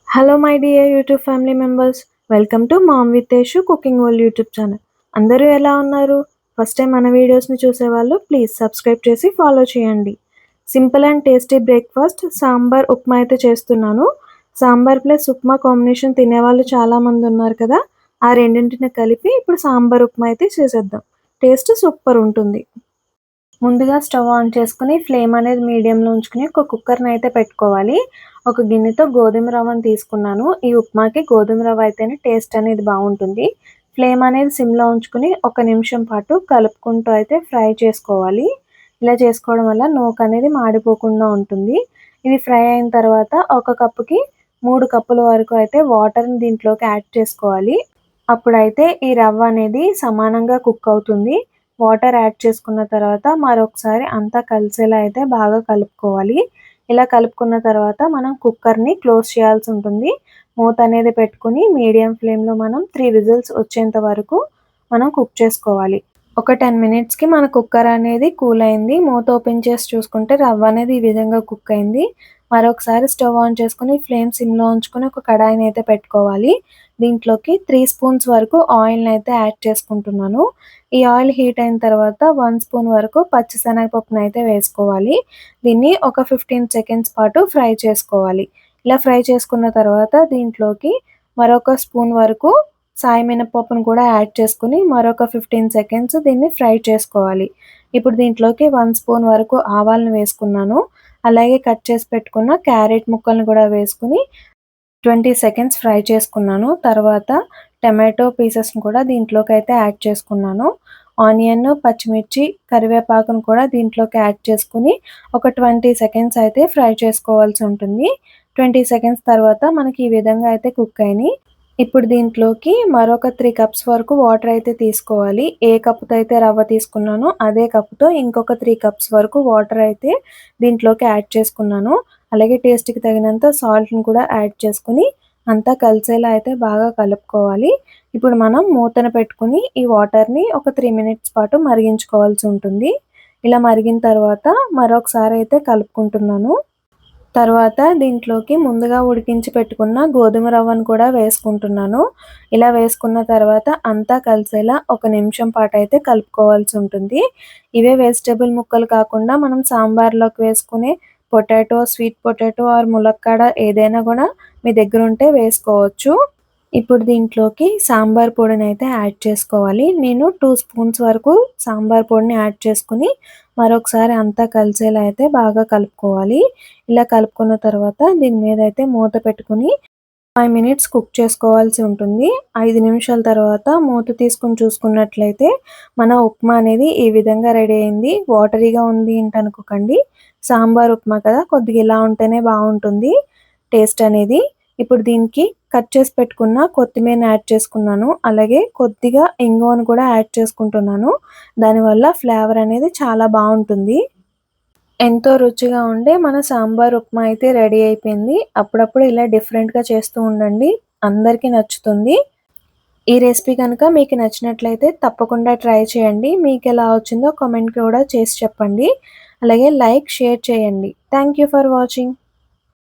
Hello my dear YouTube family members. Welcome to mom with Yashu cooking world YouTube channel. అందరూ ఎలా ఉన్నారు? First time మన వీడియోస్ని చూసేవాళ్ళు ప్లీజ్ సబ్స్క్రైబ్ చేసి ఫాలో చేయండి. Simple and tasty breakfast sambar upma అయితే చేస్తున్నాను. సాంబార్ ప్లస్ ఉప్మా కాంబినేషన్ తినేవాళ్ళు చాలామంది ఉన్నారు కదా. ఆ రెండింటిని కలిపి ఇప్పుడు సాంబార్ ఉప్మా అయితే చేసేద్దాం. టేస్ట్ సూపర్ ఉంటుంది. ముందుగా స్టవ్ ఆన్ చేసుకుని ఫ్లేమ్ అనేది మీడియంలో ఉంచుకుని ఒక కుక్కర్ని అయితే పెట్టుకోవాలి. ఒక గిన్నెతో గోధుమ రవ్వను తీసుకున్నాను. ఈ ఉప్మాకి గోధుమ రవ్వ అయితేనే టేస్ట్ అనేది బాగుంటుంది. ఫ్లేమ్ అనేది సిమ్లో ఉంచుకుని 1 నిమిషం పాటు కలుపుకుంటూ అయితే ఫ్రై చేసుకోవాలి. ఇలా చేసుకోవడం వల్ల నూక అనేది మాడిపోకుండా ఉంటుంది. ఇది ఫ్రై అయిన తర్వాత ఒక కప్పుకి 3 కప్పుల వరకు అయితే వాటర్ని దీంట్లోకి యాడ్ చేసుకోవాలి. అప్పుడైతే ఈ రవ్వ అనేది సమానంగా కుక్ అవుతుంది. వాటర్ యాడ్ చేసుకున్న తర్వాత మరొకసారి అంతా కలిసేలా అయితే బాగా కలుపుకోవాలి. ఇలా కలుపుకున్న తర్వాత మనం కుక్కర్‌ని క్లోజ్ చేయాల్సి ఉంటుంది. మూత అనేది పెట్టుకొని మీడియం ఫ్లేమ్‌లో మనం 3 విజిల్స్ వచ్చేంత వరకు మనం కుక్ చేసుకోవాలి. ఒక 10 మినిట్స్‌కి మన కుక్కర్ అనేది కూల్ అయింది. మూత ఓపెన్ చేసి చూసుకుంటే రవ్వ అనేది ఈ విధంగా కుక్ అయింది. మరొకసారి స్టవ్ ఆన్ చేసుకొని ఫ్లేమ్ సిమ్‌లో ఉంచుకొని ఒక కడాయిని అయితే పెట్టుకోవాలి. దీంట్లోకి 3 స్పూన్స్ వరకు ఆయిల్‌ని అయితే యాడ్ చేసుకుంటున్నాను. ఈ ఆయిల్ హీట్ అయిన తర్వాత 1 స్పూన్ వరకు పచ్చిశనగపప్పును అయితే వేసుకోవాలి. దీన్ని ఒక 15 సెకండ్స్ పాటు ఫ్రై చేసుకోవాలి. ఇలా ఫ్రై చేసుకున్న తర్వాత దీంట్లోకి మరొక స్పూన్ వరకు సాయి మినపప్పును కూడా యాడ్ చేసుకొని మరొక 15 సెకండ్స్ దీన్ని ఫ్రై చేసుకోవాలి. ఇప్పుడు దీంట్లోకి 1 స్పూన్ వరకు ఆవాలను వేసుకున్నాను. అలాగే కట్ చేసి పెట్టుకున్న క్యారెట్ ముక్కలను కూడా వేసుకొని 20 సెకండ్స్ ఫ్రై చేసుకున్నాను. తర్వాత టమాటో పీసెస్‌ని కూడా దీంట్లోకి అయితే యాడ్ చేసుకున్నాను. ఆనియన్, పచ్చిమిర్చి, కరివేపాకును కూడా దీంట్లోకి యాడ్ చేసుకొని ఒక 20 సెకండ్స్ అయితే ఫ్రై చేసుకోవాల్సి ఉంటుంది. 20 సెకండ్స్ తర్వాత మనకి ఈ విధంగా అయితే కుక్ అయినాయి. ఇప్పుడు దీంట్లోకి మరొక 3 కప్స్ వరకు వాటర్ అయితే తీసుకోవాలి. ఏ కప్పుతో అయితే రవ్వ తీసుకున్నానో అదే కప్పుతో ఇంకొక 3 కప్స్ వరకు వాటర్ అయితే దీంట్లోకి యాడ్ చేసుకున్నాను. అలాగే టేస్ట్‌కి తగినంత సాల్ట్‌ని కూడా యాడ్ చేసుకొని అంతా కలిసేలా అయితే బాగా కలుపుకోవాలి. ఇప్పుడు మనం మూతను పెట్టుకొని ఈ వాటర్‌ని ఒక 3 మినిట్స్ పాటు మరిగించుకోవాల్సి ఉంటుంది. ఇలా మరిగిన తర్వాత మరొకసారి అయితే కలుపుకుంటున్నాను. తర్వాత దీంట్లోకి ముందుగా ఉడికించి పెట్టుకున్న గోధుమ రవ్వను కూడా వేసుకుంటున్నాను. ఇలా వేసుకున్న తర్వాత అంతా కలిసేలా 1 నిమిషం పాటైతే కలుపుకోవాల్సి ఉంటుంది. ఇవే వెజిటబుల్ ముక్కలు కాకుండా మనం సాంబార్‌లోకి వేసుకునే పొటాటో, స్వీట్ పొటాటో ఆర్ ములక్కాడ ఏదైనా కూడా మీ దగ్గరుంటే వేసుకోవచ్చు. ఇప్పుడు దీంట్లోకి సాంబార్ పొడినైతే యాడ్ చేసుకోవాలి. నేను 2 స్పూన్స్ వరకు సాంబార్ పొడిని యాడ్ చేసుకొని మరొకసారి అంతా కలిసేలా అయితే బాగా కలుపుకోవాలి. ఇలా కలుపుకున్న తర్వాత దీని మీద అయితే మూత పెట్టుకొని 5 మినిట్స్ కుక్ చేసుకోవాల్సి ఉంటుంది. 5 నిమిషాల తర్వాత మూత తీసుకొని చూసుకున్నట్లయితే మన ఉప్మా అనేది ఈ విధంగా రెడీ అయింది. వాటరీగా ఉంది ఏంటనుకోకండి. సాంబార్ ఉప్మా కదా, కొద్దిగా ఇలా ఉంటేనే బాగుంటుంది టేస్ట్ అనేది. ఇప్పుడు దీనికి కట్ చేసి పెట్టుకున్న కొత్తిమీరని యాడ్ చేసుకున్నాను. అలాగే కొద్దిగా ఇంగువను కూడా యాడ్ చేసుకుంటున్నాను. దానివల్ల ఫ్లేవర్ అనేది చాలా బాగుంటుంది. ఎంతో రుచిగా ఉండే మన సాంబార్ ఉప్మా అయితే రెడీ అయిపోయింది. అప్పుడప్పుడు ఇలా డిఫరెంట్‌గా చేస్తూ ఉండండి. అందరికీ నచ్చుతుంది. ఈ రెసిపీ కనుక మీకు నచ్చినట్లయితే తప్పకుండా ట్రై చేయండి. మీకెలా వచ్చిందో కామెంట్ కూడా చేసి చెప్పండి. అలాగే లైక్, షేర్ చేయండి. Thank you for watching.